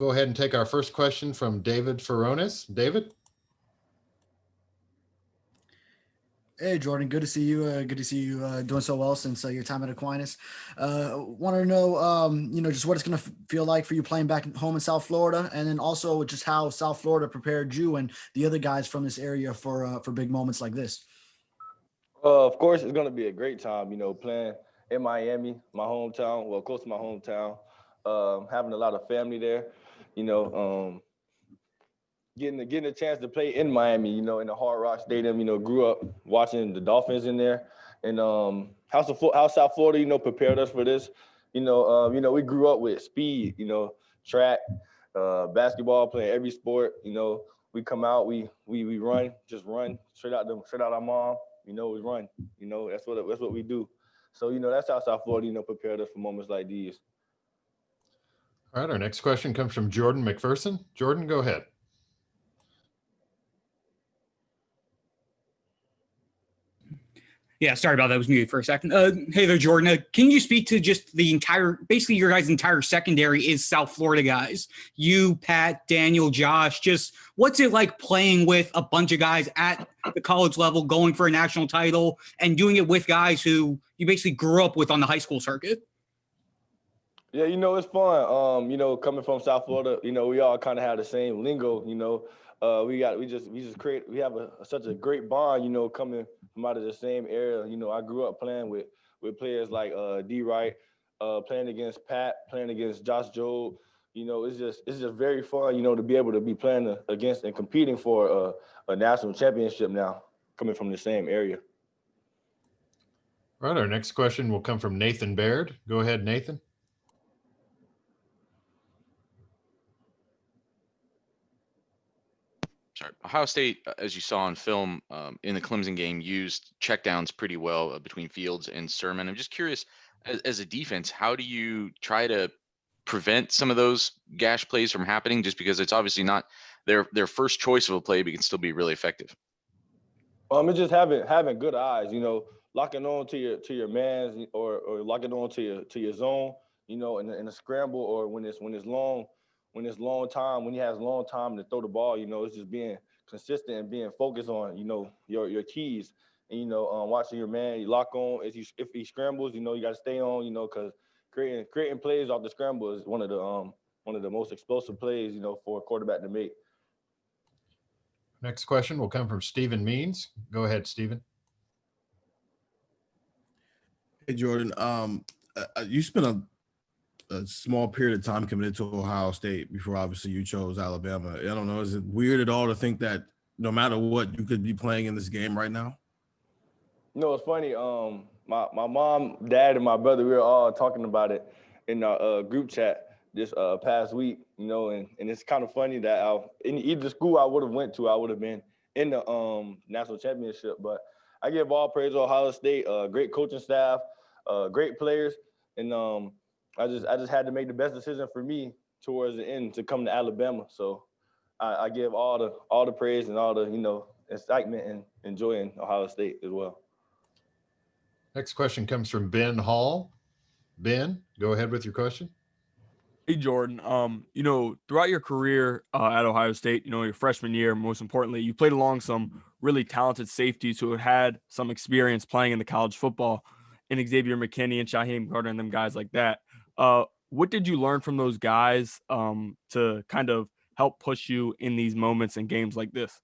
Go ahead and take our first question from David Ferronis. David? Hey, Jordan. Good to see you. Good to see you doing so well since your time at Aquinas. Want to know, just what it's going to feel like for you playing back home in South Florida, and then also just how South Florida prepared you and the other guys from this area for big moments like this. Of course, it's going to be a great time, playing in Miami, my hometown, well, close to my hometown, having a lot of family there, you know, getting a chance to play in Miami, in the Hard Rock Stadium, grew up watching the Dolphins in there. And how South Florida, prepared us for this. We grew up with speed, track, basketball, playing every sport. We come out, we run, just run straight out our mom. We run. That's what we do. So, that's how South Florida, prepared us for moments like these. All right, our next question comes from Jordan McPherson. Jordan, go ahead. Yeah, sorry about that. I was muted for a second. Hey there, Jordan. Can you speak to just basically your guys' entire secondary is South Florida guys? You, Pat, Daniel, Josh, just what's it like playing with a bunch of guys at the college level, going for a national title, and doing it with guys who you basically grew up with on the high school circuit? Yeah, it's fun. Coming from South Florida, we all kind of have the same lingo, we have such a great bond, coming from out of the same area. I grew up playing with players like D. Wright, playing against Pat, playing against Josh Jobe. It's just very fun, to be able to be playing against and competing for a national championship now, coming from the same area. All right, our next question will come from Nathan Baird. Go ahead, Nathan. Sorry. Ohio State, as you saw on film in the Clemson game, used checkdowns pretty well between Fields and Sermon. I'm just curious, as a defense, how do you try to prevent some of those gash plays from happening? Just because it's obviously not their first choice of a play, but can still be really effective. It's just having good eyes, locking on to your mans or locking on to your zone, in a scramble, or when it's long. When it's long time, when he has long time to throw the ball, it's just being consistent and being focused on, your keys, and watching your man, you lock on. If he scrambles, you got to stay on, because creating plays off the scramble is one of the most explosive plays, for a quarterback to make. Next question will come from Stephen Means. Go ahead, Stephen. Hey, Jordan. You spent a small period of time coming into Ohio State before obviously you chose Alabama. I don't know, is it weird at all to think that no matter what, you could be playing in this game right now? It's funny. My mom, dad, and my brother, we were all talking about it in our group chat this past week, and it's kind of funny that in either school I would have went to, I would have been in the national championship. But I give all praise to Ohio State, great coaching staff, great players, and I just had to make the best decision for me towards the end to come to Alabama. So I give all the praise and all the excitement and enjoying Ohio State as well. Next question comes from Ben Hall. Ben, go ahead with your question. Hey, Jordan. Throughout your career at Ohio State, your freshman year, most importantly, you played along some really talented safeties who had some experience playing in the college football, in Xavier McKinney and Shaheem Carter and them guys like that. What did you learn from those guys to kind of help push you in these moments and games like this?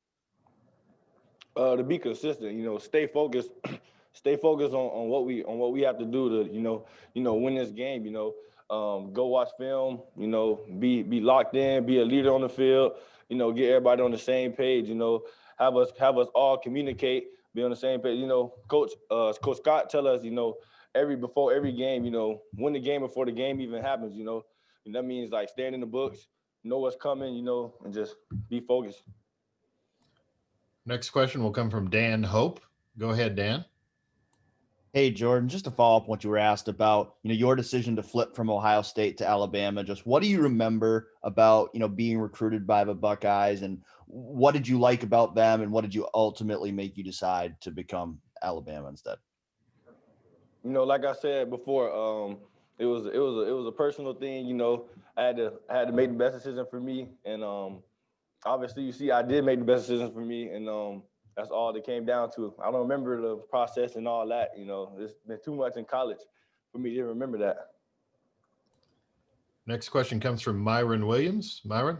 To be consistent, stay focused on what we have to do to, win this game, go watch film, be locked in, be a leader on the field, get everybody on the same page, have us all communicate, be on the same page. Coach Scott tell us, before every game, win the game before the game even happens, and that means like staying in the books, know what's coming, and just be focused. Next question will come from Dan Hope. Go ahead, Dan. Hey, Jordan, just to follow up on what you were asked about, your decision to flip from Ohio State to Alabama, just what do you remember about, being recruited by the Buckeyes, and what did you like about them, and what did you ultimately make you decide to become Alabama instead? Like I said before, it was a personal thing. You know, I had to make the best decision for me, and obviously, you see, I did make the best decision for me, and that's all that came down to. I don't remember the process and all that. You know, it's been too much in college for me to remember that. Next question comes from Myron Williams. Myron?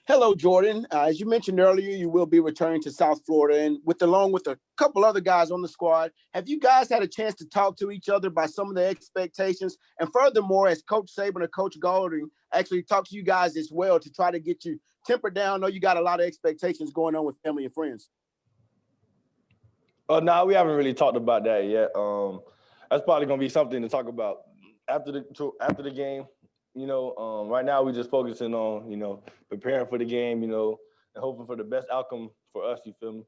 Hello, Jordan. As you mentioned earlier, you will be returning to South Florida, and along with a couple other guys on the squad. Have you guys had a chance to talk to each other about some of the expectations? And furthermore, as Coach Saban or Coach Golding actually talk to you guys as well to try to get you tempered down? I know you got a lot of expectations going on with family and friends. Oh, no, we haven't really talked about that yet. That's probably gonna be something to talk about after the game. You know, right now we're just focusing on, you know, preparing for the game, you know, and hoping for the best outcome for us, you feel me?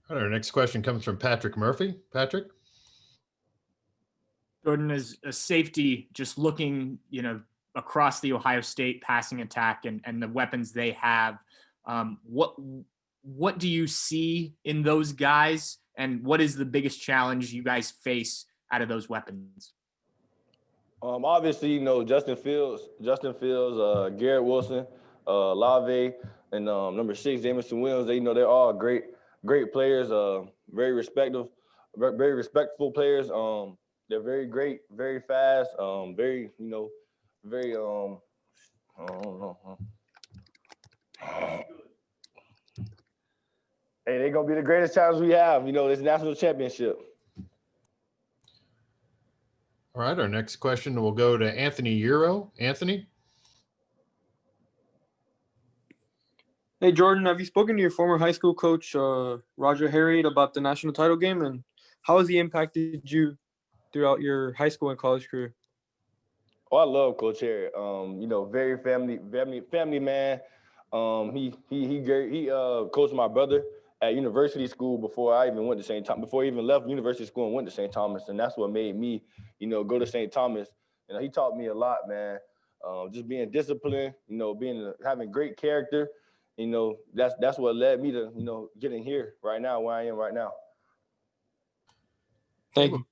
All right, our next question comes from Patrick Murphy. Patrick? Jordan, is a safety, just looking, you know, across the Ohio State passing attack and the weapons they have, what do you see in those guys, and what is the biggest challenge you guys face out of those weapons? Obviously, you know, Justin Fields, Garrett Wilson, Lave, and number 6, Jameson Williams. They, you know, they're all great players. Very respectful players. They're very great, very fast. Very, you know, very I don't know. Hey, they're gonna be the greatest challenge we have. You know, this national championship. All right, our next question will go to Anthony Yero. Anthony? Hey, Jordan, have you spoken to your former high school coach, Roger Harriet, about the national title game, and how has he impacted you throughout your high school and college career? Oh, I love Coach Harriet. You know, very family man. He coached my brother at university school before I even went to St. Thomas, before I even left university school and went to St. Thomas. And that's what made me, you know, go to St. Thomas. You know, he taught me a lot, man. Just being disciplined, you know, having great character. You know, that's what led me to, you know, getting here right now, where I am right now. Thank you.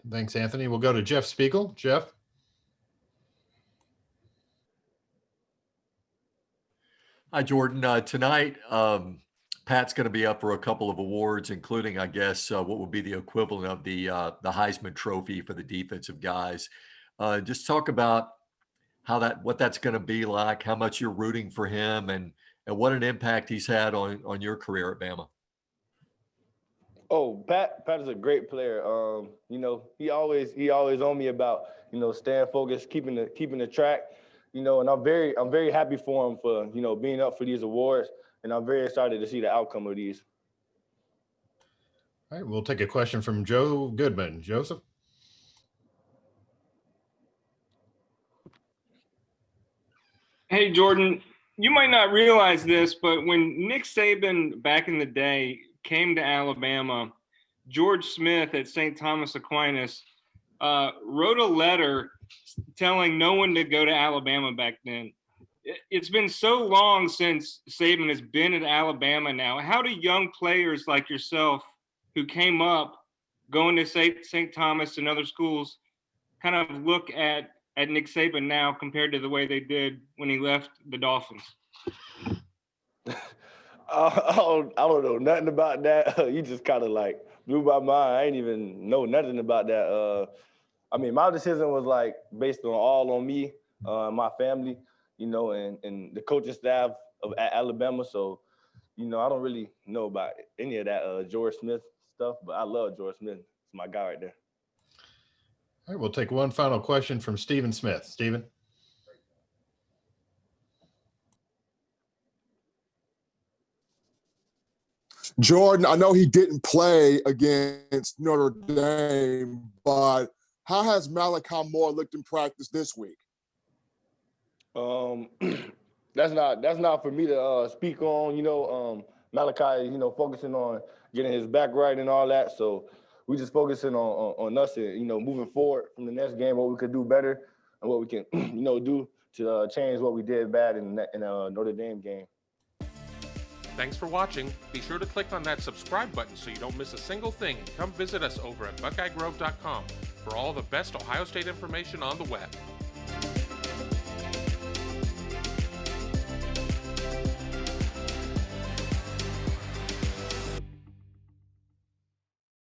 Thanks, Anthony. We'll go to Jeff Speegle. Jeff? Hi, Jordan. Tonight, Pat's going to be up for a couple of awards, including, I guess, what would be the equivalent of the Heisman Trophy for the defensive guys. Just talk about what that's going to be like, how much you're rooting for him, and what an impact he's had on your career at Bama. Oh, Pat is a great player. You know, he always on me about, you know, staying focused, keeping the track. You know, and I'm very happy for him for, you know, being up for these awards, and I'm very excited to see the outcome of these. All right, we'll take a question from Joe Goodman. Joseph? Hey, Jordan, you might not realize this, but when Nick Saban back in the day came to Alabama, George Smith at St. Thomas Aquinas wrote a letter telling no one to go to Alabama back then. It's been so long since Saban has been at Alabama now. How do young players like yourself who came up going to St. Thomas and other schools kind of look at Nick Saban now compared to the way they did when he left the Dolphins? I don't know nothing about that. You just kind of like blew my mind. I ain't even know nothing about that. I mean, my decision was like based on me, my family, you know, and the coaching staff at Alabama. So, you know, I don't really know about any of that George Smith stuff, but I love George Smith. It's my guy right there. All right, we'll take one final question from Stephen Smith. Stephen? Jordan, I know he didn't play against Notre Dame, but how has Malachi Moore looked in practice this week? That's not for me to speak on. You know, Malachi, you know, focusing on getting his back right and all that. So we just focusing on us and, you know, moving forward from the next game, what we could do better and what we can, you know, do to change what we did bad in Notre Dame game. Thanks for watching. Be sure to click on that subscribe button so you don't miss a single thing, and come visit us over at BuckeyeGrove.com for all the best Ohio State information on the web.